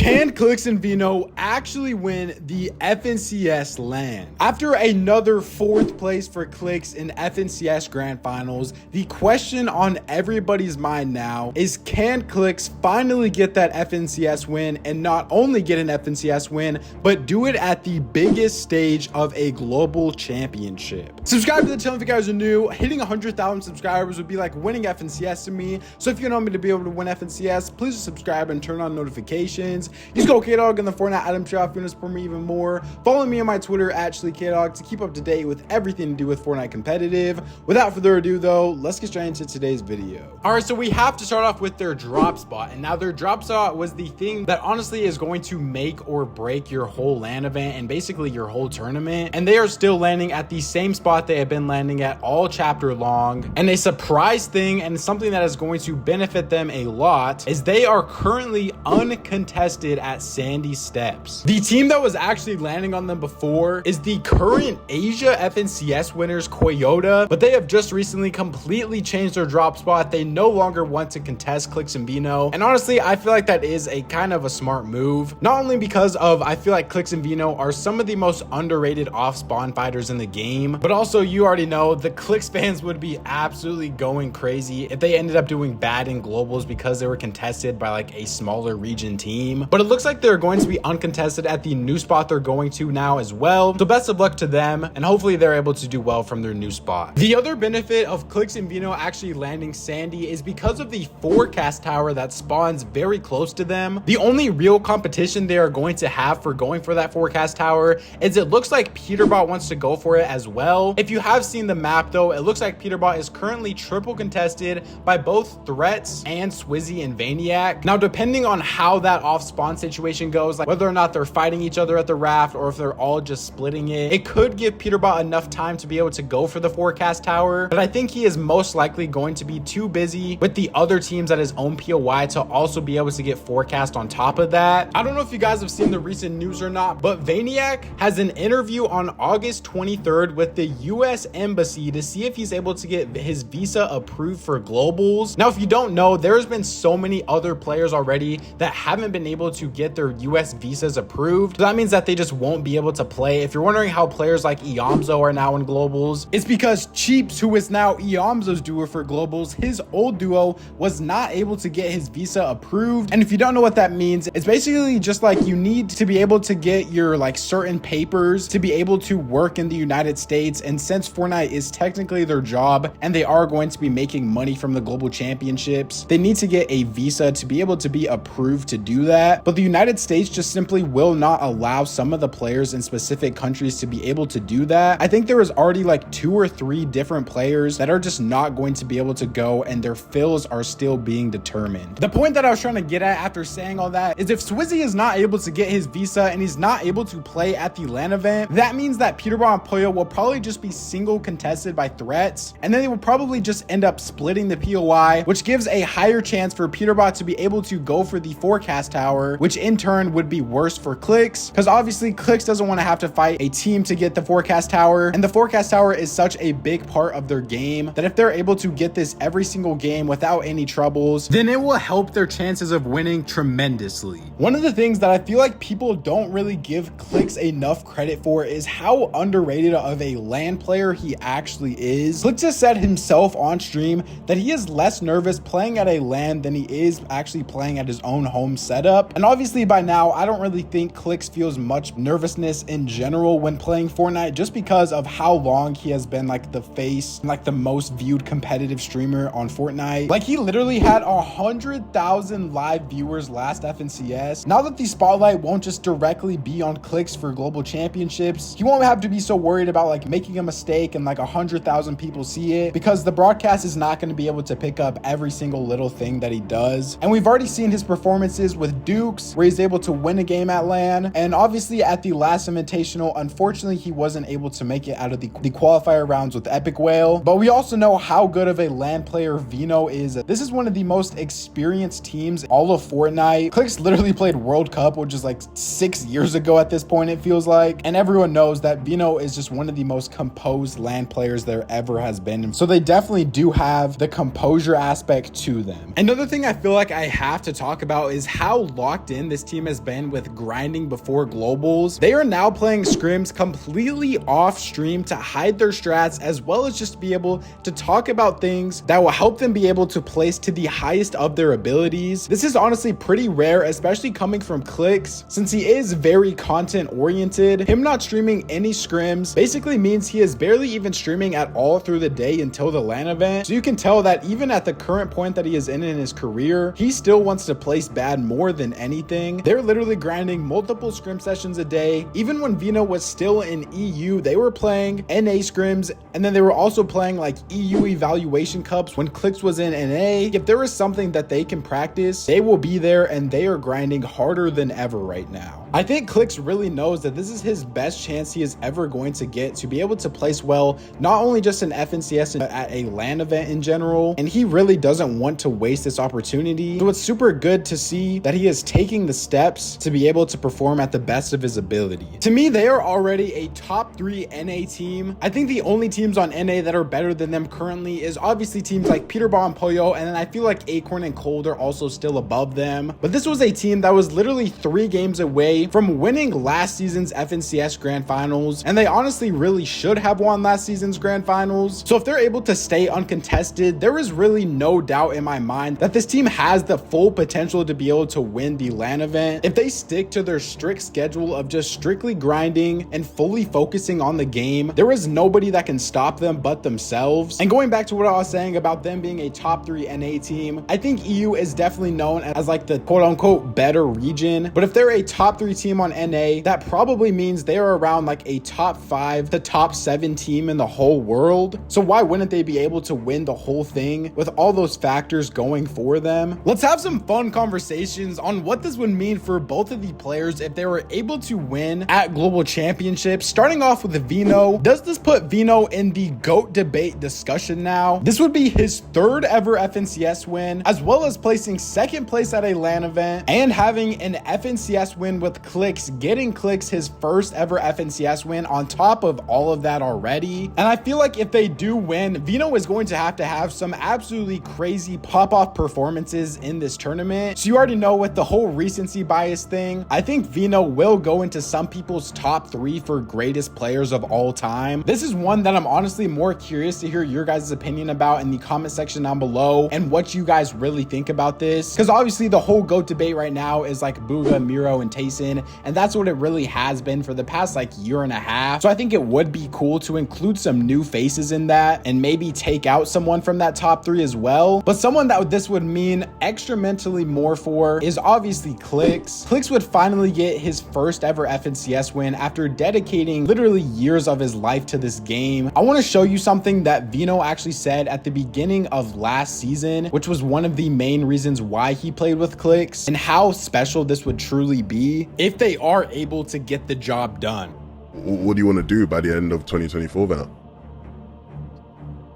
Can Clix and Veno actually win the FNCS LAN? After another 4th place for Clix in FNCS Grand Finals, the question on everybody's mind now is, can Clix finally get that FNCS win, and not only get an FNCS win, but do it at the biggest stage of a global championship? Subscribe to the channel if you guys are new. Hitting 100,000 subscribers would be like winning FNCS to me. So if you want me to be able to win FNCS, please subscribe and turn on notifications. Use code KDog in the Fortnite item shop if you want to support me even more. Follow me on my Twitter at KDog to keep up to date with everything to do with Fortnite competitive. Without further ado though, let's get straight into today's video. All right, so we have to start off with their drop spot. And now their drop spot was the thing that honestly is going to make or break your whole LAN event and basically your whole tournament. And they are still landing at the same spot they have been landing at all chapter long. And a surprise thing, and something that is going to benefit them a lot, is they are currently uncontested at Sandy Steps. The team that was actually landing on them before is the current Asia FNCS winners, Koyota, but they have just recently completely changed their drop spot. They no longer want to contest Clix and Veno, and honestly I feel like that is a kind of a smart move, not only because of I feel like Clix and Veno are some of the most underrated off spawn fighters in the game, but also you already know the Clix fans would be absolutely going crazy if they ended up doing bad in globals because they were contested by like a smaller region team. But it looks like they're going to be uncontested at the new spot they're going to now as well, so best of luck to them, and hopefully they're able to do well from their new spot. The other benefit of Clix and Veno actually landing Sandy is because of the forecast tower that spawns very close to them. The only real competition they are going to have for going for that forecast tower is it looks like Peterbot wants to go for it as well. If you have seen the map though, it looks like Peterbot is currently triple contested by both Threats and Swizzy and Vaniac. Now depending on how that off spawn situation goes, like whether or not they're fighting each other at the raft or if they're all just splitting it, it could give Peterbot enough time to be able to go for the forecast tower, but I think he is most likely going to be too busy with the other teams at his own POI to also be able to get forecast on top of that. I don't know if you guys have seen the recent news or not, but Vaniac has an interview on August 23rd with the US Embassy to see if he's able to get his visa approved for globals. Now if you don't know, there's been so many other players already that haven't been able to get their US visas approved, so that means that they just won't be able to play. If you're wondering how players like Iamzo are now in globals, it's because Cheeps, who is now Iamzo's duo for globals, his old duo was not able to get his visa approved. And if you don't know what that means, it's basically just like you need to be able to get your like certain papers to be able to work in the United States. And since Fortnite is technically their job and they are going to be making money from the global championships, they need to get a visa to be able to be approved to do that. But the United States just simply will not allow some of the players in specific countries to be able to do that. I think there was already like 2 or 3 different players that are just not going to be able to go, and their fills are still being determined. The point that I was trying to get at after saying all that is if Swizzy is not able to get his visa and he's not able to play at the LAN event, that means that Peterbot and Poyo will probably just be single contested by Threats, and then they will probably just end up splitting the POI, which gives a higher chance for Peterbot to be able to go for the forecast tower, which in turn would be worse for Clix, because obviously Clix doesn't want to have to fight a team to get the forecast tower, and the forecast tower is such a big part of their game that if they're able to get this every single game without any troubles, then it will help their chances of winning tremendously. One of the things that I feel like people don't really give Clix enough credit for is how underrated of a LAN player he actually is. Clix has said himself on stream that he is less nervous playing at a LAN than he is actually playing at his own home setup. And obviously by now, I don't really think Clix feels much nervousness in general when playing Fortnite, just because of how long he has been like the face, like the most viewed competitive streamer on Fortnite. Like he literally had 100,000 live viewers last FNCS. Now that the spotlight won't just directly be on Clix for global championships, he won't have to be so worried about like making a mistake and like 100,000 people see it, because the broadcast is not going to be able to pick up every single little thing that he does. And we've already seen his performances with Dukes, where he's able to win a game at LAN, and obviously at the last Invitational, unfortunately he wasn't able to make it out of the qualifier rounds with Epic Whale. But we also know how good of a LAN player Veno is. This is one of the most experienced teams all of Fortnite. Clix literally played World Cup, which is like 6 years ago at this point it feels like, and everyone knows that Veno is just one of the most composed LAN players there ever has been. So they definitely do have the composure aspect to them. Another thing I feel like I have to talk about is how locked in this team has been with grinding before globals. They are now playing scrims completely off stream to hide their strats, as well as just be able to talk about things that will help them be able to place to the highest of their abilities. This is honestly pretty rare, especially coming from Clix, since he is very content oriented. Him not streaming any scrims basically means he is barely even streaming at all through the day until the LAN event. So you can tell that even at the current point that he is in his career, he still wants to place bad more than anything. They're literally grinding multiple scrim sessions a day. Even when Veno was still in EU, they were playing NA scrims, and then they were also playing like EU evaluation cups when Clix was in NA. If there is something that they can practice, they will be there, and they are grinding harder than ever right now. I think Clix really knows that this is his best chance he is ever going to get to be able to place well, not only just in FNCS but at a LAN event in general, and he really doesn't want to waste this opportunity. So it's super good to see that he is taking the steps to be able to perform at the best of his ability. To me, they are already a top 3 NA team. I think the only teams on NA that are better than them currently is obviously teams like Peterball and Pollo, and then I feel like Acorn and Cold are also still above them. But this was a team that was literally 3 games away from winning last season's FNCS Grand Finals, and they honestly really should have won last season's Grand Finals. So if they're able to stay uncontested, there is really no doubt in my mind that this team has the full potential to be able to win the LAN event. If they stick to their strict schedule of just strictly grinding and fully focusing on the game, there is nobody that can stop them but themselves. And going back to what I was saying about them being a top 3 NA team, I think EU is definitely known as like the quote unquote better region, but if they're a top 3 team on NA, that probably means they are around like a top 5 to top 7 team in the whole world. So why wouldn't they be able to win the whole thing with all those factors going for them? Let's have some fun conversations on what this would mean for both of the players if they were able to win at global championships. Starting off with Veno, does this put Veno in the GOAT debate discussion now? This would be his 3rd ever FNCS win, as well as placing 2nd place at a LAN event and having an FNCS win with Clix, getting Clix his 1st ever FNCS win on top of all of that already. And I feel like if they do win, Veno is going to have some absolutely crazy pop-off performances in this tournament. So you already know with the whole recency bias thing, I think Veno will go into some people's top 3 for greatest players of all time. This is one that I'm honestly more curious to hear your guys' opinion about in the comment section down below, and what you guys really think about this, because obviously the whole GOAT debate right now is like Booga, Miro, and Tayson, and that's what it really has been for the past like year and a half. So I think it would be cool to include some new faces in that and maybe take out someone from that top 3 as well. But someone that this would mean extra mentally more for is obviously Clix. Clix would finally get his 1st ever FNCS win after dedicating literally years of his life to this game. I want to show you something that Veno actually said at the beginning of last season, which was one of the main reasons why he played with Clix, and how special this would truly be if they are able to get the job done. What do you want to do by the end of 2024, Veno?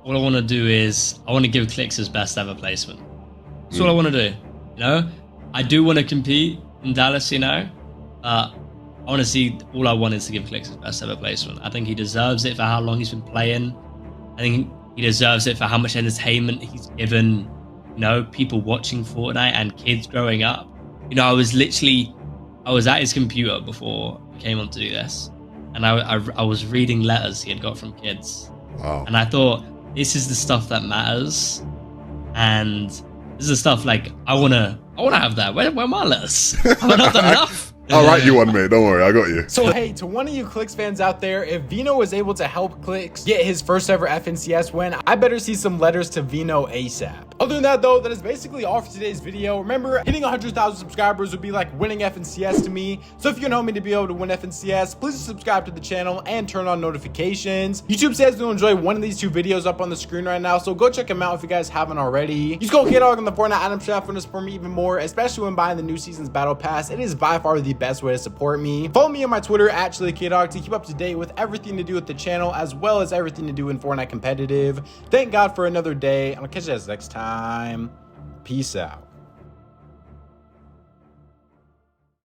All I want to do is I want to give Clix his best ever placement. That's all I want to do. You know, I do want to compete in Dallas, you know, honestly, all I want is to give Clix his best ever placement. I think he deserves it for how long he's been playing. I think he deserves it for how much entertainment he's given, you know, people watching Fortnite and kids growing up. You know, I was at his computer before I came on to do this, and I was reading letters he had got from kids. Wow. And I thought, this is the stuff that matters, and this is the stuff like I wanna have that. Where are my letters? Have I not done enough? I'll write you one, mate. Don't worry, I got you. So hey, to one of you Clix fans out there, if Veno was able to help Clix get his 1st ever FNCS win, I better see some letters to Veno ASAP. Other than that though, that is basically all for today's video. Remember, hitting 100,000 subscribers would be like winning FNCS to me. So if you can help me to be able to win FNCS, please subscribe to the channel and turn on notifications. YouTube says they'll enjoy one of these 2 videos up on the screen right now, so go check them out if you guys haven't already. Use code KDOG on the Fortnite item shop for to support me even more, especially when buying the new season's battle pass. It is by far the best way to support me. Follow me on my Twitter at ChiliKDog to keep up to date with everything to do with the channel, as well as everything to do in Fortnite competitive. Thank God for another day. I'll catch you guys next time. Peace out.